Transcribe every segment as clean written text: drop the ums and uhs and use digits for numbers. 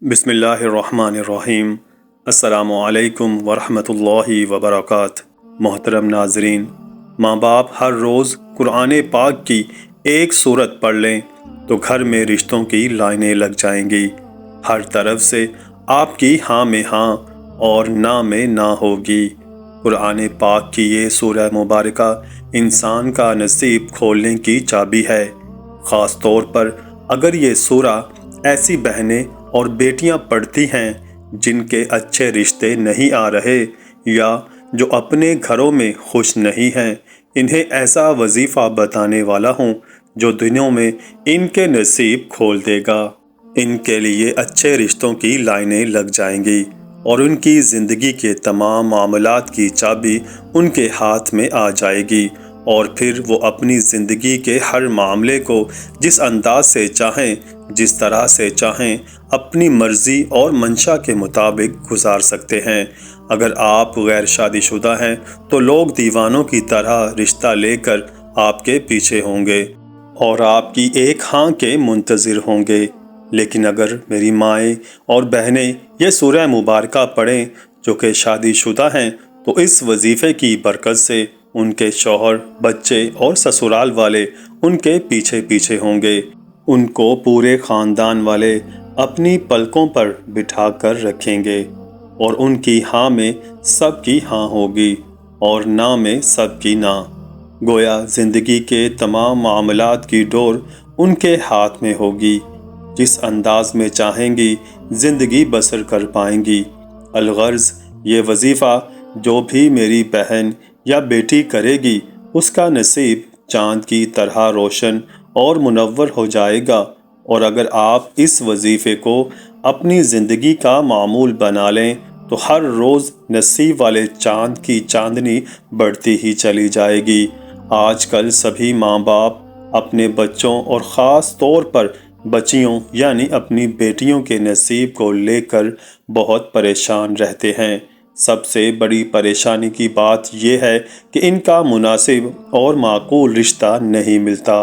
بسم اللہ الرحمن الرحیم۔ السلام علیکم ورحمۃ اللہ وبرکاتہ۔ محترم ناظرین، ماں باپ ہر روز قرآن پاک کی ایک سورت پڑھ لیں تو گھر میں رشتوں کی لائنیں لگ جائیں گی۔ ہر طرف سے آپ کی ہاں میں ہاں اور نہ میں نہ ہوگی۔ قرآن پاک کی یہ سورہ مبارکہ انسان کا نصیب کھولنے کی چابی ہے، خاص طور پر اگر یہ سورہ ایسی بہنیں اور بیٹیاں پڑھتی ہیں جن کے اچھے رشتے نہیں آ رہے یا جو اپنے گھروں میں خوش نہیں ہیں۔ انہیں ایسا وظیفہ بتانے والا ہوں جو دنوں میں ان کے نصیب کھول دے گا۔ ان کے لیے اچھے رشتوں کی لائنیں لگ جائیں گی اور ان کی زندگی کے تمام معاملات کی چابی ان کے ہاتھ میں آ جائے گی، اور پھر وہ اپنی زندگی کے ہر معاملے کو جس انداز سے چاہیں، جس طرح سے چاہیں، اپنی مرضی اور منشا کے مطابق گزار سکتے ہیں۔ اگر آپ غیر شادی شدہ ہیں تو لوگ دیوانوں کی طرح رشتہ لے کر آپ کے پیچھے ہوں گے اور آپ کی ایک ہاں کے منتظر ہوں گے، لیکن اگر میری مائیں اور بہنیں یہ سورہ مبارکہ پڑھیں جو کہ شادی شدہ ہیں تو اس وظیفے کی برکت سے ان کے شوہر، بچے اور سسرال والے ان کے پیچھے پیچھے ہوں گے۔ ان کو پورے خاندان والے اپنی پلکوں پر بٹھا کر رکھیں گے اور ان کی ہاں میں سب کی ہاں ہوگی اور نہ میں سب کی نہ۔ گویا زندگی کے تمام معاملات کی ڈور ان کے ہاتھ میں ہوگی، جس انداز میں چاہیں گی زندگی بسر کر پائیں گی۔ الغرض یہ وظیفہ جو بھی میری بہن یا بیٹی کرے گی اس کا نصیب چاند کی طرح روشن اور منور ہو جائے گا، اور اگر آپ اس وظیفے کو اپنی زندگی کا معمول بنا لیں تو ہر روز نصیب والے چاند کی چاندنی بڑھتی ہی چلی جائے گی۔ آج کل سبھی ماں باپ اپنے بچوں اور خاص طور پر بچیوں یعنی اپنی بیٹیوں کے نصیب کو لے کر بہت پریشان رہتے ہیں۔ سب سے بڑی پریشانی کی بات یہ ہے کہ ان کا مناسب اور معقول رشتہ نہیں ملتا،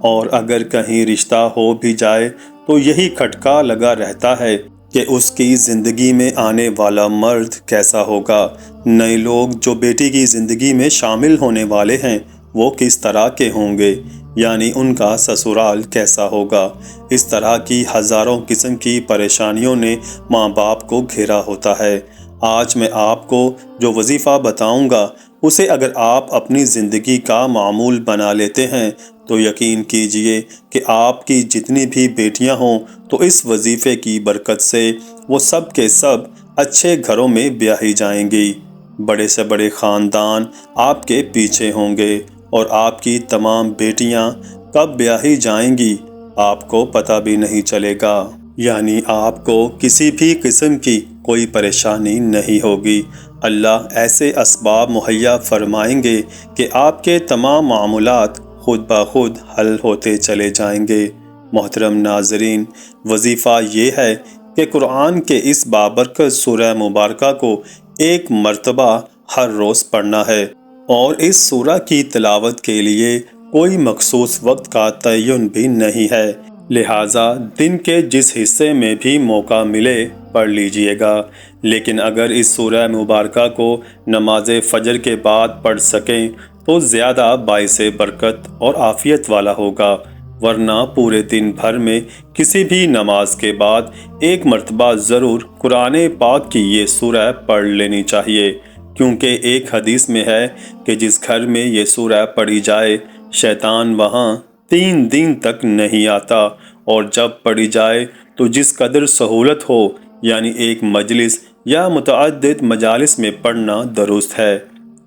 اور اگر کہیں رشتہ ہو بھی جائے تو یہی کھٹکا لگا رہتا ہے کہ اس کی زندگی میں آنے والا مرد کیسا ہوگا، نئے لوگ جو بیٹی کی زندگی میں شامل ہونے والے ہیں وہ کس طرح کے ہوں گے، یعنی ان کا سسرال کیسا ہوگا۔ اس طرح کی ہزاروں قسم کی پریشانیوں نے ماں باپ کو گھیرا ہوتا ہے۔ آج میں آپ کو جو وظیفہ بتاؤں گا اسے اگر آپ اپنی زندگی کا معمول بنا لیتے ہیں تو یقین کیجئے کہ آپ کی جتنی بھی بیٹیاں ہوں تو اس وظیفے کی برکت سے وہ سب کے سب اچھے گھروں میں بیاہی جائیں گی۔ بڑے سے بڑے خاندان آپ کے پیچھے ہوں گے اور آپ کی تمام بیٹیاں کب بیاہی جائیں گی آپ کو پتہ بھی نہیں چلے گا، یعنی آپ کو کسی بھی قسم کی کوئی پریشانی نہیں ہوگی۔ اللہ ایسے اسباب مہیا فرمائیں گے کہ آپ کے تمام معاملات خود بخود حل ہوتے چلے جائیں گے۔ محترم ناظرین، وظیفہ یہ ہے کہ قرآن کے اس بابرکت سورہ مبارکہ کو ایک مرتبہ ہر روز پڑھنا ہے، اور اس سورہ کی تلاوت کے لیے کوئی مخصوص وقت کا تعین بھی نہیں ہے، لہٰذا دن کے جس حصے میں بھی موقع ملے پڑھ لیجئے گا۔ لیکن اگر اس سورہ مبارکہ کو نماز فجر کے بعد پڑھ سکیں تو زیادہ باعث برکت اور عافیت والا ہوگا، ورنہ پورے دن بھر میں کسی بھی نماز کے بعد ایک مرتبہ ضرور قرآن پاک کی یہ سورہ پڑھ لینی چاہیے، کیونکہ ایک حدیث میں ہے کہ جس گھر میں یہ سورہ پڑھی جائے شیطان وہاں 3 دن تک نہیں آتا، اور جب پڑھی جائے تو جس قدر سہولت ہو، یعنی ایک مجلس یا متعدد مجالس میں پڑھنا درست ہے۔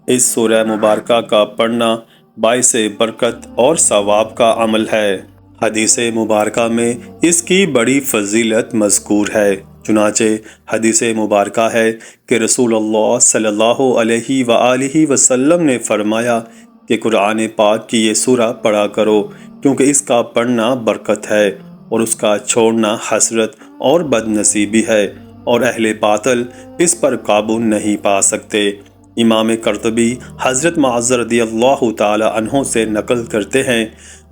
اس سورہ مبارکہ کا پڑھنا باعث برکت اور ثواب کا عمل ہے۔ حدیث مبارکہ میں اس کی بڑی فضیلت مذکور ہے، چنانچہ حدیث مبارکہ ہے کہ رسول اللہ صلی اللہ علیہ وآلہ وسلم نے فرمایا کہ قرآن پاک کی یہ سورہ پڑھا کرو، کیونکہ اس کا پڑھنا برکت ہے اور اس کا چھوڑنا حسرت اور بد نصیبی ہے، اور اہل باطل اس پر قابو نہیں پا سکتے۔ امام قرطبی حضرت معاذ رضی اللہ تعالی عنہ سے نقل کرتے ہیں،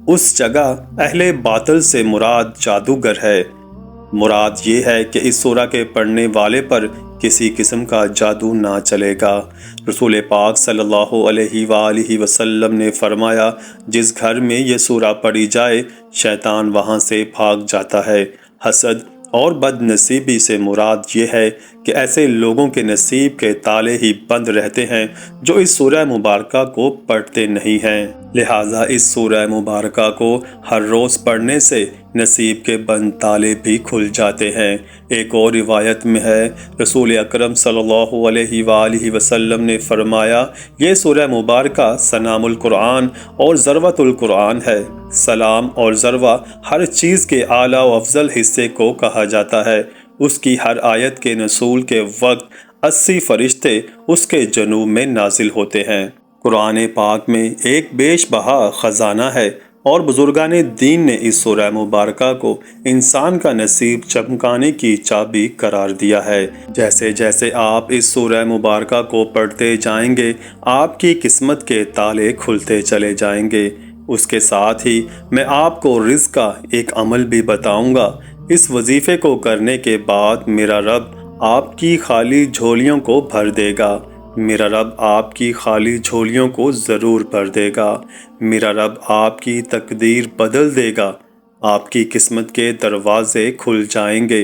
اس جگہ اہل باطل سے مراد جادوگر ہے، مراد یہ ہے کہ اس سورہ کے پڑھنے والے پر کسی قسم کا جادو نہ چلے گا۔ رسول پاک صلی اللہ علیہ وآلہ وسلم نے فرمایا، جس گھر میں یہ سورہ پڑھی جائے شیطان وہاں سے بھاگ جاتا ہے۔ حسد اور بد نصیبی سے مراد یہ ہے کہ ایسے لوگوں کے نصیب کے تالے ہی بند رہتے ہیں جو اس سورہ مبارکہ کو پڑھتے نہیں ہیں۔ لہٰذا اس سورہ مبارکہ کو ہر روز پڑھنے سے نصیب کے بند تالے بھی کھل جاتے ہیں۔ ایک اور روایت میں ہے، رسول اکرم صلی اللہ علیہ وآلہ وسلم نے فرمایا، یہ سورہ مبارکہ سنام القرآن اور ذروۃ القرآن ہے۔ سلام اور ذروہ ہر چیز کے اعلیٰ و افضل حصے کو کہا جاتا ہے۔ اس کی ہر آیت کے نزول کے وقت 80 فرشتے اس کے جنوب میں نازل ہوتے ہیں۔ قرآن پاک میں ایک بیش بہا خزانہ ہے اور بزرگان دین نے اس سورہ مبارکہ کو انسان کا نصیب چمکانے کی چابی قرار دیا ہے۔ جیسے جیسے آپ اس سورہ مبارکہ کو پڑھتے جائیں گے آپ کی قسمت کے تالے کھلتے چلے جائیں گے۔ اس کے ساتھ ہی میں آپ کو رزق کا ایک عمل بھی بتاؤں گا۔ اس وظیفے کو کرنے کے بعد میرا رب آپ کی خالی جھولیوں کو بھر دے گا۔ میرا رب آپ کی خالی جھولیوں کو ضرور بھر دے گا۔ میرا رب آپ کی تقدیر بدل دے گا۔ آپ کی قسمت کے دروازے کھل جائیں گے۔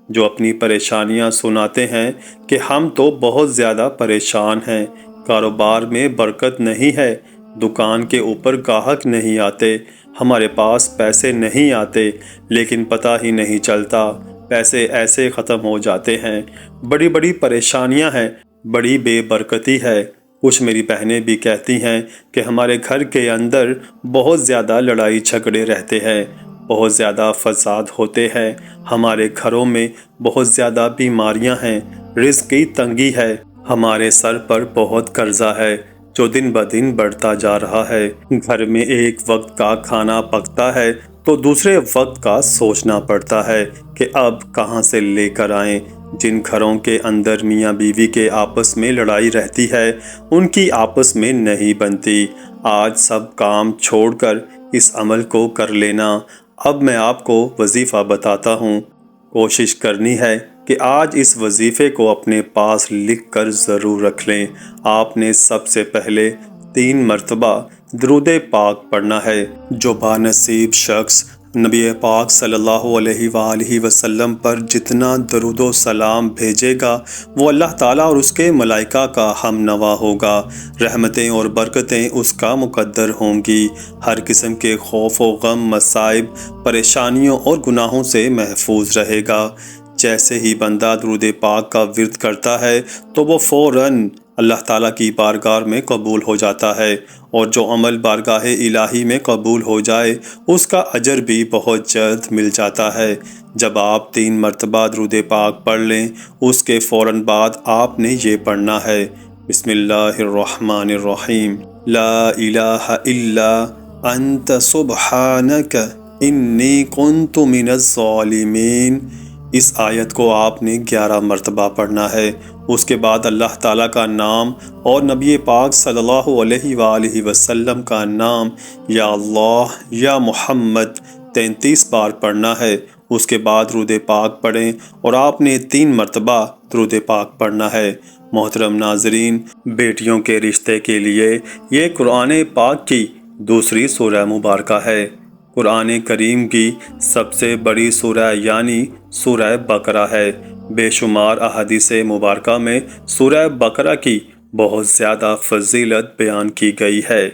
جو اپنی پریشانیاں سناتے ہیں کہ ہم تو بہت زیادہ پریشان ہیں، کاروبار میں برکت نہیں ہے، دکان کے اوپر گاہک نہیں آتے، ہمارے پاس پیسے نہیں آتے، لیکن پتہ ہی نہیں چلتا، پیسے ایسے ختم ہو جاتے ہیں، بڑی بڑی پریشانیاں ہیں، بڑی بے برکتی ہے۔ کچھ میری بہنیں بھی کہتی ہیں کہ ہمارے گھر کے اندر بہت زیادہ لڑائی جھگڑے رہتے ہیں، بہت زیادہ فساد ہوتے ہیں، ہمارے گھروں میں بہت زیادہ بیماریاں ہیں، رزق کی تنگی ہے، ہمارے سر پر بہت قرضہ ہے جو دن بدن بڑھتا جا رہا ہے، گھر میں ایک وقت کا کھانا پکتا ہے تو دوسرے وقت کا سوچنا پڑتا ہے کہ اب کہاں سے لے کر آئیں۔ جن گھروں کے اندر میاں بیوی کے آپس میں لڑائی رہتی ہے ان کی آپس میں نہیں بنتی۔ آج سب کام چھوڑ کر اس عمل کو کر لینا۔ اب میں آپ کو وظیفہ بتاتا ہوں، کوشش کرنی ہے کہ آج اس وظیفے کو اپنے پاس لکھ کر ضرور رکھ لیں۔ آپ نے سب سے پہلے 3 مرتبہ درود پاک پڑھنا ہے۔ جو بانصیب شخص نبی پاک صلی اللہ علیہ وآلہ وسلم پر جتنا درود و سلام بھیجے گا وہ اللہ تعالیٰ اور اس کے ملائکہ کا ہم نوا ہوگا، رحمتیں اور برکتیں اس کا مقدر ہوں گی، ہر قسم کے خوف و غم، مصائب، پریشانیوں اور گناہوں سے محفوظ رہے گا۔ جیسے ہی بندہ درود پاک کا ورد کرتا ہے تو وہ فوراً اللہ تعالیٰ کی بارگاہ میں قبول ہو جاتا ہے، اور جو عمل بارگاہ الہی میں قبول ہو جائے اس کا اجر بھی بہت جلد مل جاتا ہے۔ جب آپ 3 مرتبہ درود پاک پڑھ لیں اس کے فوراً بعد آپ نے یہ پڑھنا ہے، بسم اللہ الرحمن الرحیم، لا الہ الا انت سبحانک انی کنت من الظالمین۔ اس آیت کو آپ نے 11 مرتبہ پڑھنا ہے۔ اس کے بعد اللہ تعالیٰ کا نام اور نبی پاک صلی اللہ علیہ وآلہ وسلم کا نام یا اللہ یا محمد 33 بار پڑھنا ہے۔ اس کے بعد درود پاک پڑھیں اور آپ نے 3 مرتبہ درود پاک پڑھنا ہے۔ محترم ناظرین، بیٹیوں کے رشتے کے لیے یہ قرآن پاک کی دوسری سورہ مبارکہ ہے۔ قرآن کریم کی سب سے بڑی سورہ یعنی سورہ بقرہ ہے۔ بے شمار احادیث مبارکہ میں سورہ بقرہ کی بہت زیادہ فضیلت بیان کی گئی ہے۔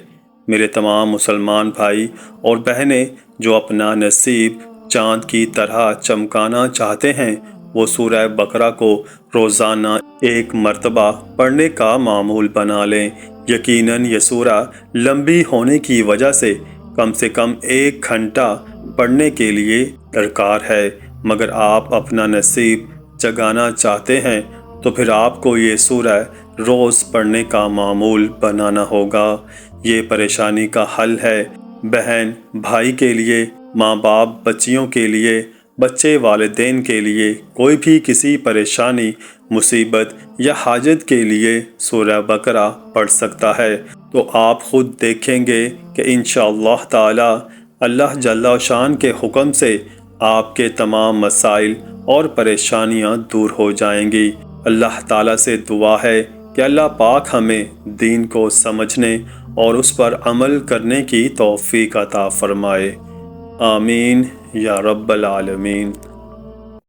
میرے تمام مسلمان بھائی اور بہنیں جو اپنا نصیب چاند کی طرح چمکانا چاہتے ہیں وہ سورہ بقرہ کو روزانہ 1 مرتبہ پڑھنے کا معمول بنا لیں۔ یقیناً یہ سورہ لمبی ہونے کی وجہ سے کم 1 گھنٹہ پڑھنے کے لیے درکار ہے، مگر آپ اپنا نصیب جگانا چاہتے ہیں تو پھر آپ کو یہ سورہ روز پڑھنے کا معمول بنانا ہوگا۔ یہ پریشانی کا حل ہے۔ بہن بھائی کے لیے، ماں باپ بچیوں کے لیے، بچے والدین کے لیے، کوئی بھی کسی پریشانی، مصیبت یا حاجت کے لیے سورہ بقرہ پڑھ سکتا ہے تو آپ خود دیکھیں گے کہ انشاءاللہ تعالی اللہ جل شان کے حکم سے آپ کے تمام مسائل اور پریشانیاں دور ہو جائیں گی۔ اللہ تعالیٰ سے دعا ہے کہ اللہ پاک ہمیں دین کو سمجھنے اور اس پر عمل کرنے کی توفیق عطا فرمائے۔ آمین یا رب العالمین۔